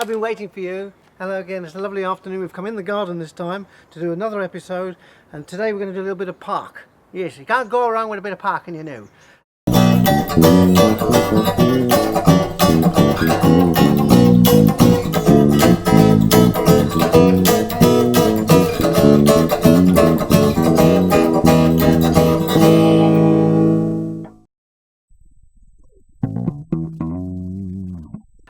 I've been waiting for you. Hello again, it's a lovely afternoon. We've come in the garden this time to do another episode, and today we're going to do a little bit of park. Yes, you can't go wrong with a bit of park, and you know.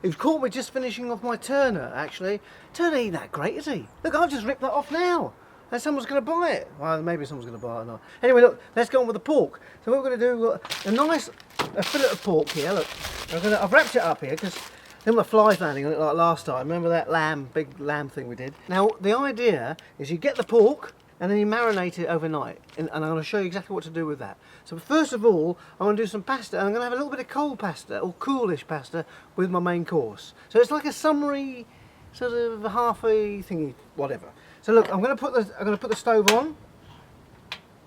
You've caught me just finishing off my Turner, actually. Turner ain't that great, is he? Look, I've just ripped that off now. And someone's going to buy it. Well, maybe someone's going to buy it or not. Anyway, look, let's go on with the pork. So what we're going to do, we've got a nice fillet of pork here. Look, I've wrapped it up here because there were flies landing on it like last time. Remember that big lamb thing we did? Now, the idea is you get the pork and then you marinate it overnight. And I'm going to show you exactly what to do with that. So first of all, I'm going to do some pasta. And I'm going to have a little bit of cold pasta or coolish pasta with my main course. So it's like a summery, sort of halfway thingy, whatever. So look, I'm going to put the stove on.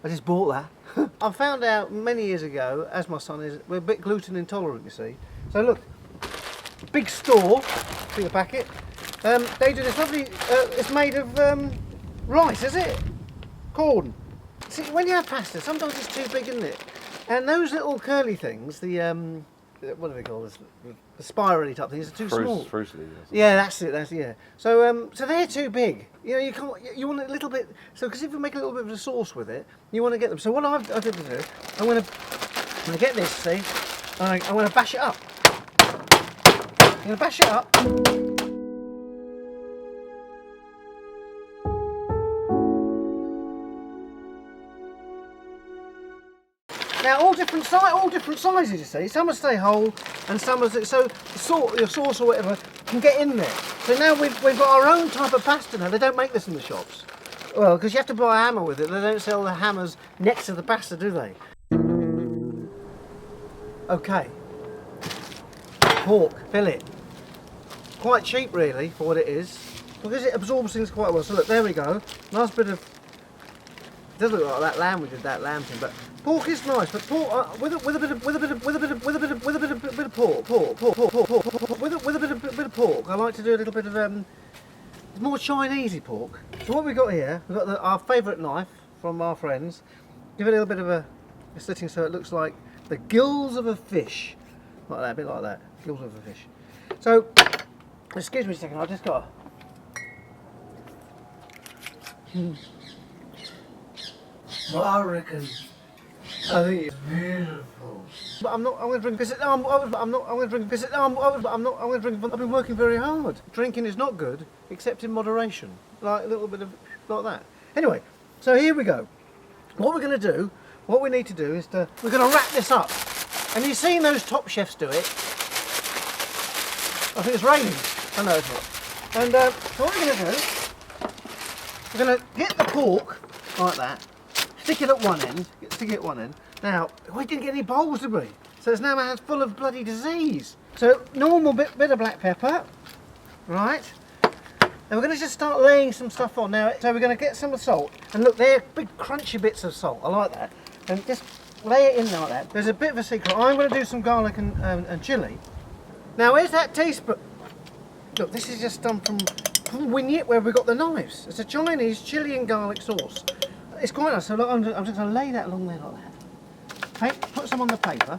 I just bought that. I found out many years ago, as my son is, we're a bit gluten intolerant, you see. So look, big store, bigger packet. They do this lovely. It's made of rice, is it? Corn. See, when you have pasta, sometimes it's too big, isn't it? And those little curly things, the what do they call this? The spirally type things are too small. Fruity, yeah, that's it. Yeah. So so they're too big. You know, you can't. You want a little bit. So because if you make a little bit of a sauce with it, you want to get them. So what I did to do, I'm going to get this. See, I'm going to bash it up. I'm going to bash it up. Now all different sizes, you see. Some will stay whole, and some will so your sauce or whatever can get in there. So now we've got our own type of pasta now. They don't make this in the shops. Well, because you have to buy a hammer with it. They don't sell the hammers next to the pasta, do they? Okay. Pork fillet. Quite cheap, really, for what it is, because it absorbs things quite well. So look, there we go. Nice bit of. It does look like that lamb we did that lamb thing, but pork is nice. But pork with a bit of pork. I like to do a little bit of more Chinesey pork. So what we got here, we've got our favourite knife from our friends. Give it a little bit of a slitting so it looks like the gills of a fish, like that, a bit like that, gills of a fish. So excuse me a second, I just got. I reckon. I think it's beautiful. But I'm going to drink piss. I'm going to drink piss. I'm going to drink. I've been working very hard. Drinking is not good, except in moderation. Like a little bit of like that. Anyway, so here we go. What we're going to do, what we need to do is we're going to wrap this up. And you've seen those top chefs do it. I think it's raining. I know it's not. And so what we're going to do, we're going to get the pork like that. Stick it at one end. Stick it at one end. Now, we didn't get any bowls, did we? So it's now my hand's full of bloody disease. So normal bit of black pepper, right? And we're going to just start laying some stuff on now. So we're going to get some salt. And look, they're big crunchy bits of salt. I like that. And just lay it in like that. There's a bit of a secret. I'm going to do some garlic and chilli. Now, where's that teaspoon? Look, this is just done from Wynyet where we got the knives. It's a Chinese chilli and garlic sauce. It's quite nice, so look, I'm just going to lay that along there like that. Put some on the paper.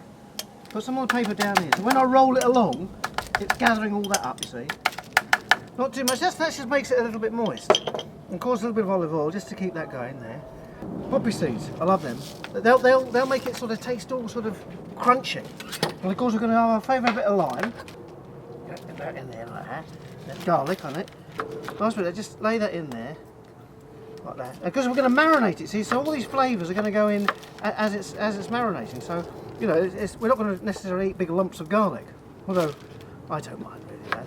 Put some on the paper down here. So when I roll it along, it's gathering all that up, you see. Not too much, that just makes it a little bit moist. And of course a little bit of olive oil, just to keep that going there. Poppy seeds, I love them. They'll make it sort of taste all sort of crunchy. And of course we're going to have our favourite bit of lime. Get that in there like that. There's garlic on it. Nice bit, just lay that in there. Like that, because we're going to marinate it. See, so all these flavours are going to go in as it's marinating. So, you know, we're not going to necessarily eat big lumps of garlic, although I don't mind really that.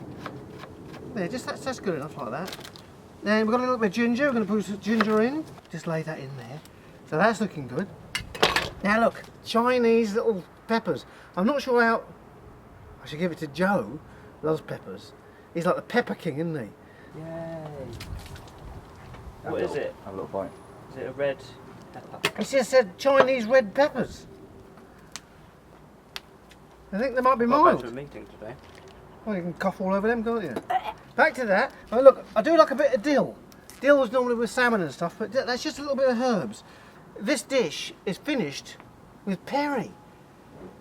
Yeah, just that's good enough like that. Then we've got a little bit of ginger. We're going to put some ginger in. Just lay that in there. So that's looking good. Now look, Chinese little peppers. I'm not sure how. I should give it to Joe. Loves peppers. He's like the pepper king, isn't he? Yay. What is it? Have a little bite. Is it a red pepper? He just said Chinese red peppers. I think they might be Got mild. to a meeting today. Well, you can cough all over them, can't you? back to that. Oh, look, I do like a bit of dill. Dill is normally with salmon and stuff, but that's just a little bit of herbs. This dish is finished with perry,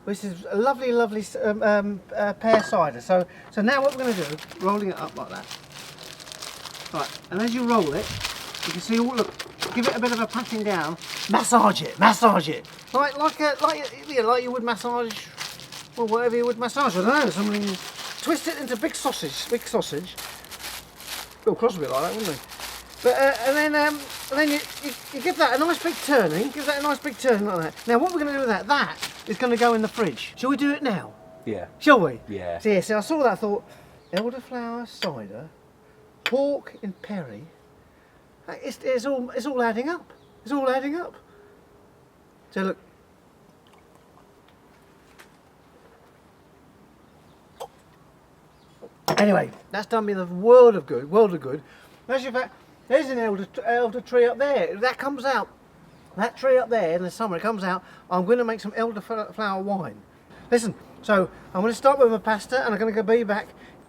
which is a lovely, lovely pear cider. So now what we're going to do, rolling it up like that. Right, and as you roll it, you can see, look, give it a bit of a patting down, massage it. Like you would massage, well, whatever you would massage, I don't know, something, twist it into big sausage. Bill Crosby like that, wouldn't he? But, and then you give that a nice big turning, like that. Now what we're going to do with that is going to go in the fridge. Shall we do it now? Yeah. Shall we? Yeah. So, yeah, I saw that, I thought, elderflower cider, pork in perry, it's all adding up. It's all adding up. So look. Anyway, that's done me the world of good. As a fact, there's an elder tree up there. That comes out. That tree up there in the summer, it comes out. I'm going to make some elderflower wine. Listen, so I'm going to start with my pasta, and I'm going to be back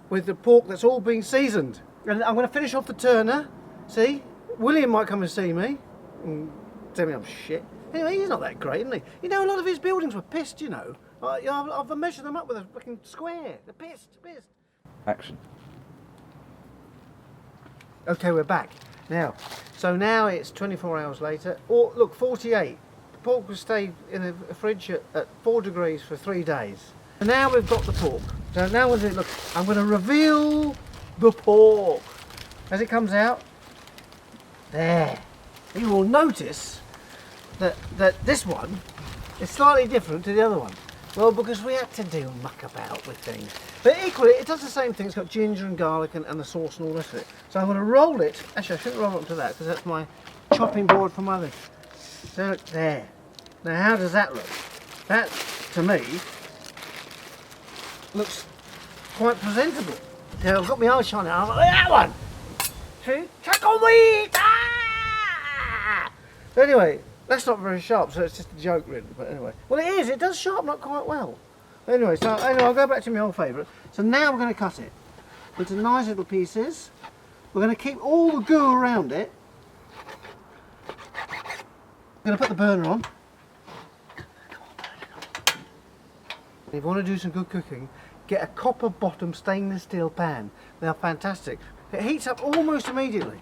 with the pork that's all been seasoned. And I'm going to finish off the turner. See, William might come and see me and tell me I'm shit. Anyway, he's not that great, isn't he? You know, a lot of his buildings were pissed, you know. I've measured them up with a fucking square. They're pissed. Action. Okay, we're back. Now it's 24 hours later. Or look, 48. The pork will stay in the fridge at 4 degrees for 3 days. And now we've got the pork. So now look, I'm going to reveal the pork as it comes out. There. You will notice that this one is slightly different to the other one. Well, because we had to do muck about with things. But equally, it does the same thing. It's got ginger and garlic and the sauce and all the rest of it. So I'm going to roll it. Actually, I shouldn't roll it onto that because that's my chopping board for my thing. So look there. Now, how does that look? That, to me, looks quite presentable. So I've got my eyes shining. I'm like, that one! See? Chuck on me! Ah! So anyway, that's not very sharp, so it's just a joke really. But anyway, well, it is. It does sharpen up quite well. Anyway, I'll go back to my old favourite. So now we're going to cut it into nice little pieces. We're going to keep all the goo around it. I'm going to put the burner on. If you want to do some good cooking, get a copper bottom stainless steel pan. They're fantastic. It heats up almost immediately.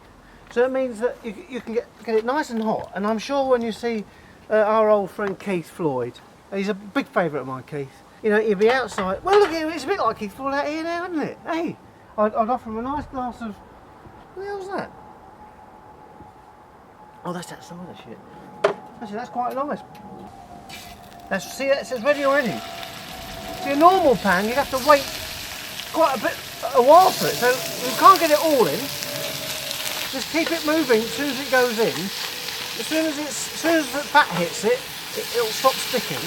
So it means that you can get it nice and hot. And I'm sure when you see our old friend Keith Floyd, he's a big favourite of mine, Keith. You know, he'd be outside. Well, look, it's a bit like Keith Floyd out here now, isn't it? Hey, I'd offer him a nice glass of. What the hell's that? Oh, that's that cider shit. Actually, that's quite nice. See, it says ready already. See, a normal pan, you'd have to wait quite a while for it. So you can't get it all in. Just keep it moving as soon as it goes in. As soon as the fat hits it, it'll stop sticking.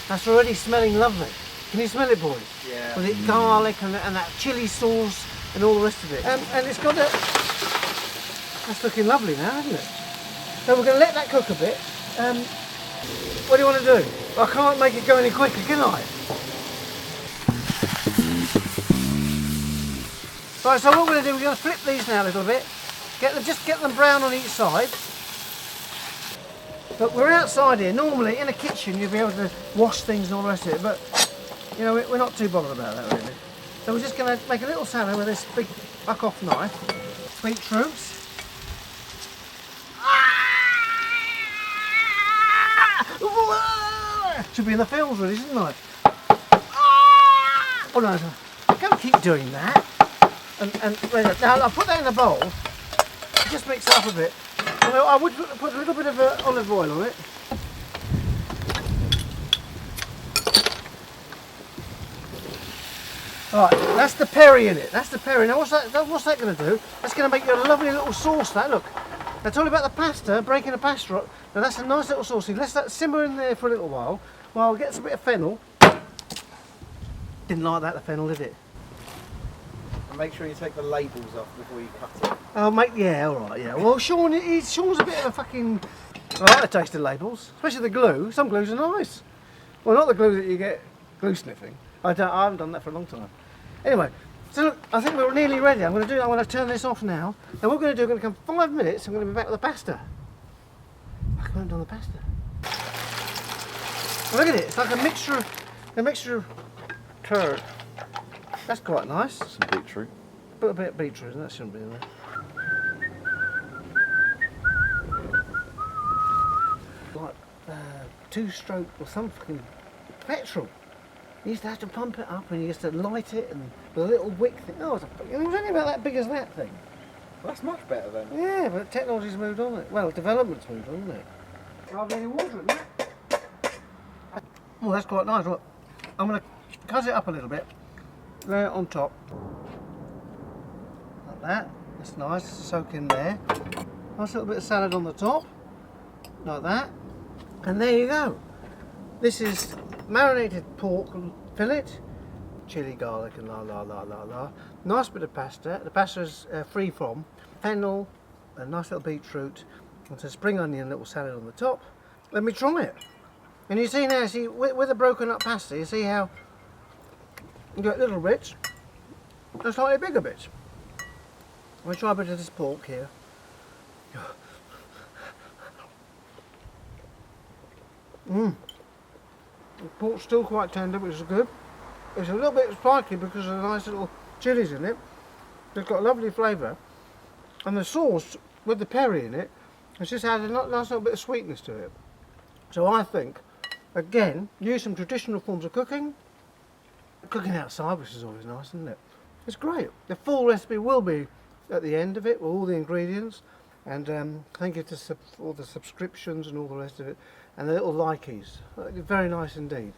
That's already smelling lovely. Can you smell it, boys? Yeah. With it garlic and that chilli sauce and all the rest of it. And it's got a... That's looking lovely now, isn't it? So we're going to let that cook a bit. What do you want to do? I can't make it go any quicker, can I? Right, so what we're going to do, we're going to flip these now a little bit. Just get them brown on each side. But we're outside here. Normally, in a kitchen, you'd be able to wash things and all the rest of it. But, you know, we're not too bothered about that, really. So we're just going to make a little salad with this big buck-off knife. Beetroots. Should be in the films, really, shouldn't I? Oh, no, I'm going to keep doing that. Now, I'll put that in a bowl. Just mix it up a bit. I would put a little bit of olive oil on it. Alright, that's the perry in it. That's the perry. Now what's that going to do? That's going to make you a lovely little sauce, that, look. I told you about the pasta, breaking the pasta up. Now that's a nice little sauce. Let's let that simmer in there for a little while. Well, I'll get some bit of fennel. Didn't like that, the fennel, did it? And make sure you take the labels off before you cut it. Oh, yeah, alright, yeah. Well, Sean's a bit of a fucking... I like the taste of labels, especially the glue. Some glues are nice. Well, not the glue that you get glue sniffing. I haven't done that for a long time. Anyway, So look, I think we're nearly ready. I'm going to turn this off now. And what we're going to do, we're going to come 5 minutes, I'm going to be back with the pasta. I haven't done the pasta. Look at it, it's like a mixture of curd. That's quite nice. Some beetroot. Put a bit of beetroot in, that shouldn't be in there. Like 2-stroke or some fucking petrol. You used to have to pump it up and you used to light it and with a little wick thing. Oh, it was only about that big as that thing. Well, that's much better then. Yeah, but technology's moved on it. Well, development's moved on, hasn't it? Hardly any water in that. Oh, that's quite nice. Look, I'm going to cut it up a little bit, lay it on top. Like that. That's nice. Soak in there. Nice little bit of salad on the top. Like that. And there you go. This is marinated pork and fillet, chilli, garlic and la la la la la. Nice bit of pasta. The pasta is free from fennel, a nice little beetroot, and some spring onion, little salad on the top. Let me try it. And you see now, with the broken up pasta, you see how you get little bits and slightly bigger bits. I'm going to try a bit of this pork here. The pork's still quite tender, which is good. It's a little bit spiky because of the nice little chillies in it. It's got a lovely flavour. And the sauce, with the pear in it, it's just added a nice little bit of sweetness to it. So I think, again, use some traditional forms of cooking. Cooking outside, which is always nice, isn't it? It's great. The full recipe will be at the end of it, with all the ingredients. And thank you to all the subscriptions and all the rest of it. And the little likeys. Very nice indeed.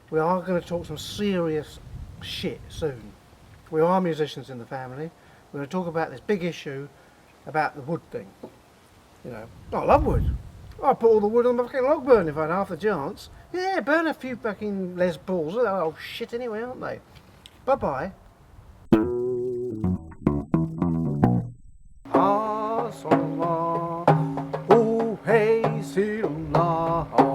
We are going to talk some serious shit soon. We are musicians in the family. We're going to talk about this big issue about the wood thing. You know, I love wood. I'd put all the wood on my fucking log burn if I had half the chance. Yeah, burn a few fucking Les Pauls. They're old shit anyway, aren't they? Bye bye. Ah, so, oh, hey, see you now.